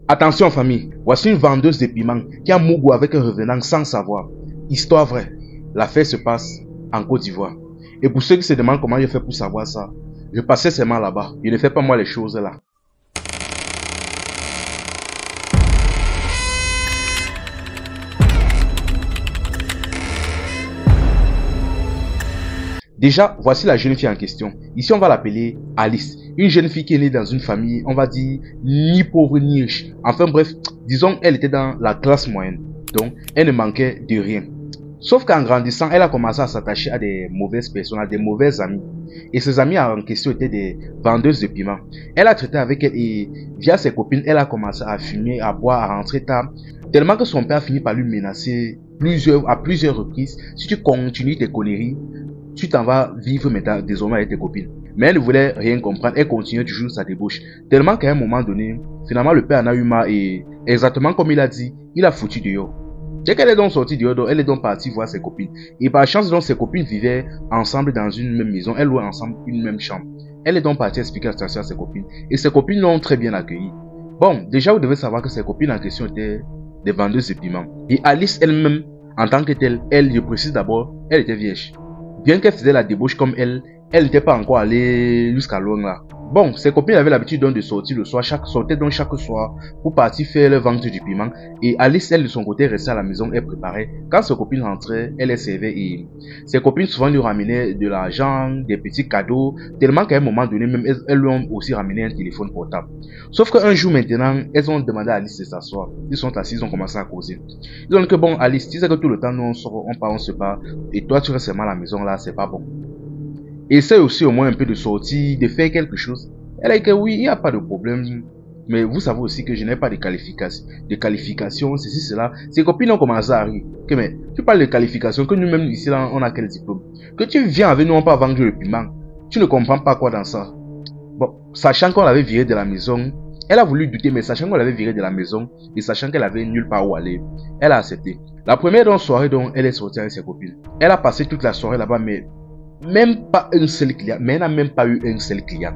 Attention famille, voici une vendeuse de piments qui a mougou avec un revenant sans savoir. Histoire vraie, l'affaire se passe en Côte d'Ivoire. Et pour ceux qui se demandent comment je fais pour savoir ça, je passais seulement là-bas. Je ne fais pas moi les choses là. Déjà, voici la jeune fille en question. Ici, on va l'appeler Alice. Une jeune fille qui est née dans une famille, on va dire, ni pauvre ni riche. Enfin bref, disons, elle était dans la classe moyenne. Donc, elle ne manquait de rien. Sauf qu'en grandissant, elle a commencé à s'attacher à des mauvaises personnes, à des mauvais amis. Et ses amis en question étaient des vendeuses de piments. Elle a traité avec elle et via ses copines, elle a commencé à fumer, à boire, à rentrer tard. Tellement que son père a fini par lui menacer à plusieurs reprises. Si tu continues tes conneries, tu t'en vas vivre maintenant désormais avec tes copines. Mais elle ne voulait rien comprendre, elle continuait toujours sa débauche. Tellement qu'à un moment donné, finalement le père en a eu marre et exactement comme il a dit, il a foutu dehors. Dès qu'elle est donc sortie dehors, elle est donc partie voir ses copines. Et par chance, donc, ses copines vivaient ensemble dans une même maison, elles louaient ensemble une même chambre. Elle est donc partie expliquer la situation à ses copines. Et ses copines l'ont très bien accueillie. Bon, déjà vous devez savoir que ses copines en question étaient des vendeuses de piments. Et Alice elle-même, en tant que telle, elle, je précise d'abord, elle était vierge. Bien qu'elle faisait la débauche comme elle n'était pas encore allée jusqu'à loin là. Bon, ses copines avaient l'habitude donc de sortir le soir, sortaient donc chaque soir pour partir faire leur vente du piment. Et Alice, elle de son côté, restait à la maison et préparait. Quand ses copines rentraient, elle les servait et ses copines souvent lui ramenaient de l'argent, des petits cadeaux, tellement qu'à un moment donné, même elles lui ont aussi ramené un téléphone portable. Sauf qu'un jour maintenant, elles ont demandé à Alice de s'asseoir. Ils sont assis, ils ont commencé à causer. Ils ont dit que bon, Alice, tu sais que tout le temps, nous on sort, on part, on se bat, et toi tu restes seulement à la maison là, c'est pas bon. Essaye aussi au moins un peu de sortir, de faire quelque chose. Elle a dit que oui, il n'y a pas de problème. Mais vous savez aussi que je n'ai pas de qualification, ceci, cela. Ses copines ont commencé à rire. Que mais, tu parles de qualification, que nous-mêmes ici là, on a quel diplôme? Que tu viens avec nous, on pas vendre le piment. Tu ne comprends pas quoi dans ça. Bon, sachant qu'on l'avait viré de la maison, elle a voulu douter, mais sachant qu'on l'avait viré de la maison, et sachant qu'elle avait nulle part où aller, elle a accepté. La première soirée dont elle est sortie avec ses copines. Elle a passé toute la soirée là-bas, mais même pas un seul client, mais elle n'a même pas eu un seul client.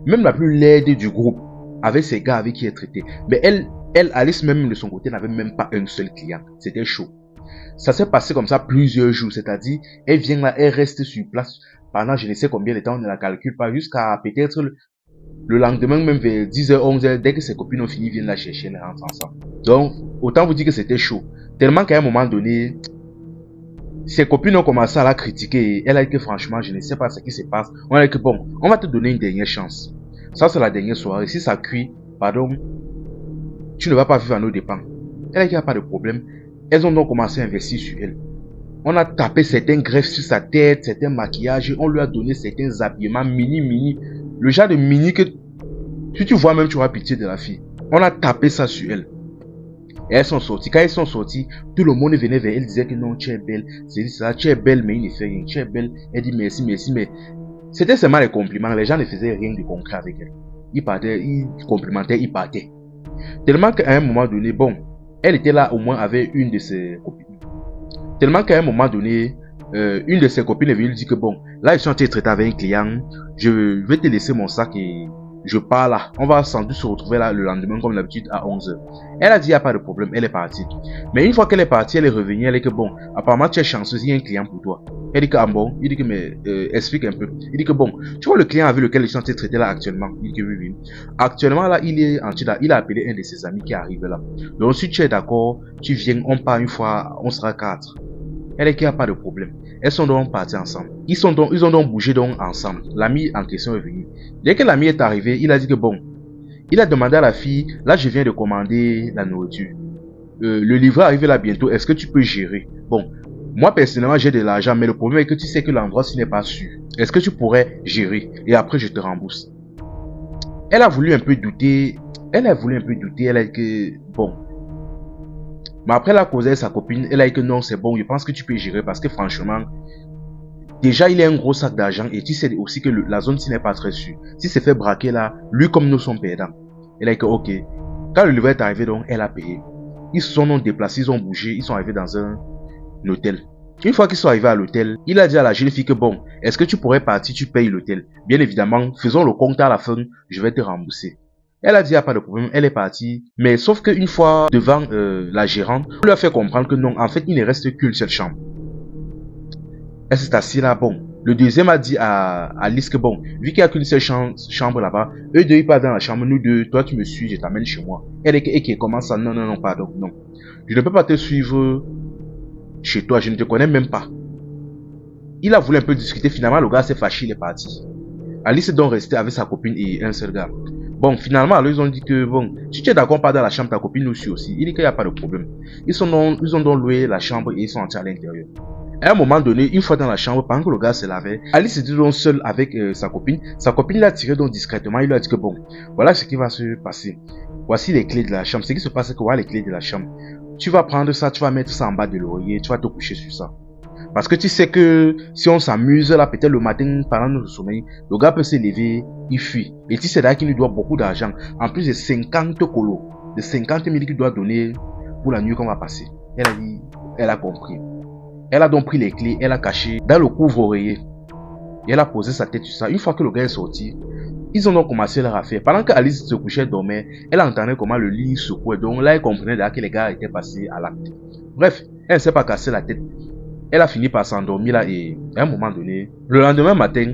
Même la plus laide du groupe, avec ces gars avec qui elle traitait. Mais elle, Alice même de son côté, n'avait même pas un seul client. C'était chaud. Ça s'est passé comme ça plusieurs jours, c'est-à-dire, elle vient là, elle reste sur place pendant je ne sais combien de temps, on ne la calcule pas, jusqu'à peut-être le lendemain, même vers 10h, 11h, dès que ses copines ont fini, viennent la chercher, elles rentrent ensemble. Donc, autant vous dire que c'était chaud. Tellement qu'à un moment donné, ses copines ont commencé à la critiquer et elle a dit que franchement, je ne sais pas ce qui se passe. On a dit que bon, on va te donner une dernière chance. Ça, c'est la dernière soirée. Si ça cuit, pardon, tu ne vas pas vivre à nos dépens. Elle a dit qu'il n'y a pas de problème. Elles ont donc commencé à investir sur elle. On a tapé certains greffes sur sa tête, certains maquillages. On lui a donné certains habillements mini. Le genre de mini que, si tu vois même, tu auras pitié de la fille. On a tapé ça sur elle. Et elles sont sorties. Quand elles sont sorties, tout le monde venait vers elle, disait que non, tu es belle. C'est ça, tu es belle, mais il ne fait rien. Tu es belle. Elle dit merci, mais c'était seulement les compliments. Les gens ne faisaient rien de concret avec elle. Ils partaient, ils complimentaient, ils partaient. Tellement qu'à un moment donné, bon, elle était là au moins avec une de ses copines. Tellement qu'à un moment donné, une de ses copines est venue lui dire que bon, là, ils sont en train de traiter avec un client. Je vais te laisser mon sac et je pars là. On va sans doute se retrouver là le lendemain comme d'habitude à 11h. Elle a dit il n'y a pas de problème, elle est partie. Mais une fois qu'elle est partie, elle est revenue, elle dit que bon, apparemment tu es chanceuse, il y a un client pour toi. Elle dit que ah bon, il dit que mais explique un peu. Il dit que bon, tu vois le client avec lequel ils sont en train de traiter là actuellement. Il dit que oui. Actuellement là, il est en là, il a appelé un de ses amis qui arrive là. Donc si tu es d'accord, tu viens, on part une fois, on sera 4. Elle dit qu'il n'y a pas de problème. Elles sont donc parties ensemble. Ils ont donc bougé donc ensemble. L'ami en question est venu. Dès que l'ami est arrivé, il a dit que bon, il a demandé à la fille, là je viens de commander la nourriture. Le livreur arrive là bientôt, est-ce que tu peux gérer? Bon, moi personnellement j'ai de l'argent, mais le problème est que tu sais que l'endroit ce n'est pas sûr. Est-ce que tu pourrais gérer? Et après je te rembourse. Elle a voulu un peu douter. Elle a dit que bon. Mais après elle a causé sa copine, elle a dit que non c'est bon, je pense que tu peux gérer parce que franchement, déjà il a un gros sac d'argent et tu sais aussi que la zone ci n'est pas très sûre. Si c'est fait braquer là, lui comme nous sommes perdants. Elle a dit que ok. Quand le livreur est arrivé donc, elle a payé. Ils se sont donc déplacés, ils ont bougé, ils sont arrivés dans un hôtel. Une fois qu'ils sont arrivés à l'hôtel, il a dit à la jeune fille que bon, est-ce que tu pourrais partir, tu payes l'hôtel. Bien évidemment, faisons le compte à la fin, je vais te rembourser. Elle a dit, il n'y a pas de problème, elle est partie. Mais sauf qu'une fois devant la gérante, on lui a fait comprendre que non, en fait, il ne reste qu'une seule chambre. Elle s'est assise là, bon. Le deuxième a dit à Alice que bon, vu qu'il n'y a qu'une seule chambre là-bas, eux deux ils partent dans la chambre, nous deux, toi tu me suis, je t'amène chez moi. Elle est qui commence à non, non, non, pardon, non. Je ne peux pas te suivre chez toi, je ne te connais même pas. Il a voulu un peu discuter, finalement le gars s'est fâché, il est parti. Alice est donc restée avec sa copine et un seul gars. Bon, finalement, alors ils ont dit que bon, si tu es d'accord pas dans la chambre, ta copine nous suit aussi. Il dit qu'il n'y a pas de problème. Ils ont donc loué la chambre et ils sont entrés à l'intérieur. À un moment donné, une fois dans la chambre, pendant que le gars se lavait, Alice était donc seule avec sa copine. Sa copine l'a tiré donc discrètement. Il lui a dit que bon, voilà ce qui va se passer. Voici les clés de la chambre. Ce qui se passe, c'est que voilà les clés de la chambre. Tu vas prendre ça, tu vas mettre ça en bas de l'oreiller, tu vas te coucher sur ça. Parce que tu sais que si on s'amuse là, peut-être le matin pendant notre sommeil, le gars peut se lever, il fuit. Et tu sais là qu'il nous doit beaucoup d'argent. En plus de 50 colos, de 50 000 qu'il doit donner pour la nuit qu'on va passer. Elle a dit, elle a compris. Elle a donc pris les clés, elle a caché dans le couvre-oreiller. Et elle a posé sa tête sur ça. Une fois que le gars est sorti, ils ont donc commencé leur affaire. Pendant qu'Alice se couchait, dormait, elle entendait comment le lit secouait. Donc là, elle comprenait là que les gars étaient passés à l'acte. Bref, elle ne s'est pas cassé la tête. Elle a fini par s'endormir là et à un moment donné, le lendemain matin,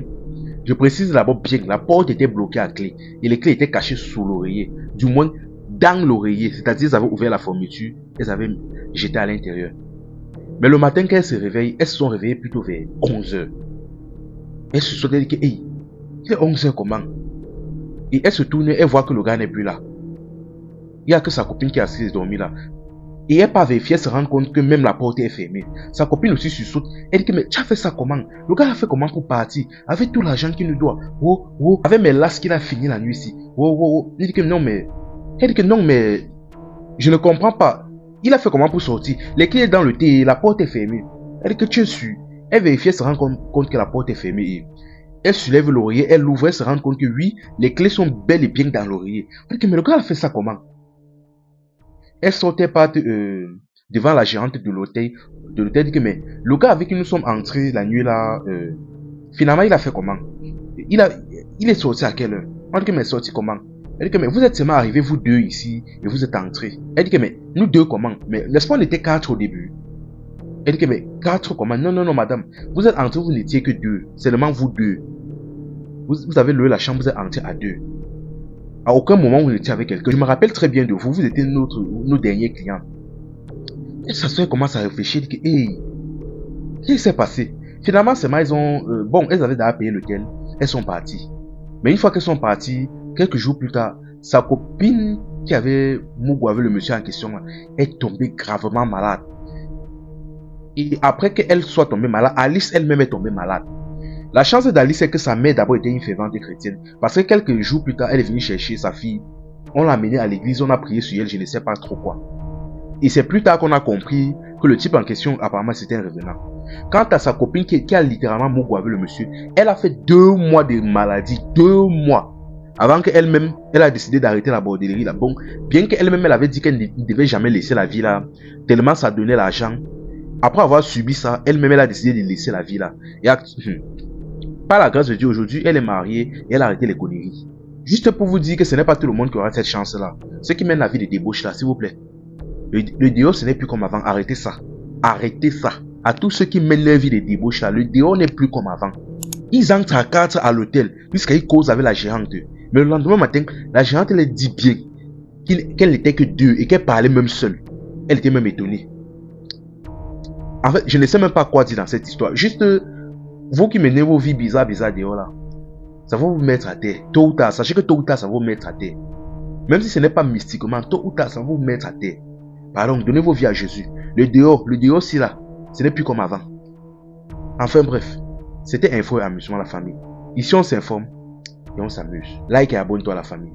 je précise d'abord bien que la porte était bloquée à clé et les clés étaient cachées sous l'oreiller. Du moins, dans l'oreiller. C'est-à-dire, ils avaient ouvert la fermeture, ils avaient jeté à l'intérieur. Mais le matin, quand elles se réveillent, elles se sont réveillées plutôt vers 11h. Elles se sont dit que, hey, il est 11h comment? Et elles se tournent, elles voient que le gars n'est plus là. Il n'y a que sa copine qui est assise et dormie là. Et elle pas vérifié, elle se rend compte que même la porte est fermée. Sa copine aussi sursaute. Elle dit que, mais tu as fait ça comment? Le gars a fait comment pour partir? Avec tout l'argent qu'il nous doit. Oh, oh. Avec mes lasses qu'il a fini la nuit ici. Oh, oh, oh. Elle dit que non, mais, je ne comprends pas. Il a fait comment pour sortir? Les clés dans le thé, la porte est fermée. Elle dit que tu es sûr. Elle vérifie, elle se rend compte que la porte est fermée. Elle soulève l'oreiller, elle l'ouvre, elle se rend compte que oui, les clés sont bel et bien dans l'oreiller. Elle dit que, mais le gars a fait ça comment? Elle sortait par devant la gérante de l'hôtel. Elle dit que, mais le gars avec qui nous sommes entrés la nuit là, finalement il a fait comment? Il est sorti à quelle heure? On dit que, mais sorti comment? Elle dit que, mais vous êtes seulement arrivés vous deux ici et vous êtes entrés. Elle dit que, mais nous deux comment? Mais n'est-ce pas on était 4 au début? Elle dit que, mais 4 comment? Non, non, non madame. Vous êtes entrés, vous n'étiez que 2. Seulement vous deux. Vous avez loué la chambre, vous êtes entrés à 2. À aucun moment vous étiez avec quelqu'un. Je me rappelle très bien de vous. Vous étiez nos derniers clients. Elle s'assoit et commence à réfléchir. Elle dit que, hey, qu'est-ce qui s'est passé? Finalement, seulement ils ont, elles avaient déjà payé l'hôtel. Elles sont parties. Mais une fois qu'elles sont parties, quelques jours plus tard, sa copine qui avait mougou avec le monsieur en question est tombée gravement malade. Et après qu'elle soit tombée malade, Alice elle-même est tombée malade. La chance d'Alice c'est que sa mère d'abord était une fervente chrétienne. Parce que quelques jours plus tard, elle est venue chercher sa fille. On l'a amenée à l'église, on a prié sur elle, je ne sais pas trop quoi. Et c'est plus tard qu'on a compris que le type en question, apparemment, c'était un revenant. Quant à sa copine qui a littéralement mougou avec le monsieur, elle a fait 2 mois de maladie, 2 mois. Avant qu'elle-même, elle a décidé d'arrêter la bordellerie là. Bon, bien qu'elle-même, elle avait dit qu'elle ne devait jamais laisser la vie là, tellement ça donnait l'argent. Après avoir subi ça, elle-même, elle a décidé de laisser la vie là. Et par la grâce de Dieu, aujourd'hui, elle est mariée et elle a arrêté les conneries. Juste pour vous dire que ce n'est pas tout le monde qui aura cette chance-là. Ceux qui mènent la vie de débauche là, s'il vous plaît. Le dehors, ce n'est plus comme avant. Arrêtez ça. Arrêtez ça. À tous ceux qui mènent leur vie de débauche là, le dehors n'est plus comme avant. Ils entrent à 4 à l'hôtel, puisqu'ils causent avec la gérante. Mais le lendemain matin, la gérante, elle dit bien qu'elle n'était que 2 et qu'elle parlait même seule. Elle était même étonnée. En fait, je ne sais même pas quoi dire dans cette histoire. Juste, vous qui menez vos vies bizarres dehors là, ça va vous mettre à terre. Tôt ou tard, sachez que tôt ou tard, ça va vous mettre à terre. Même si ce n'est pas mystiquement, tôt ou tard, ça va vous mettre à terre. Pardon, donnez vos vies à Jésus. Le dehors, c'est là. Ce n'est plus comme avant. Enfin bref, c'était Info et Amusement la famille. Ici, on s'informe et on s'amuse. Like et abonne-toi à la famille.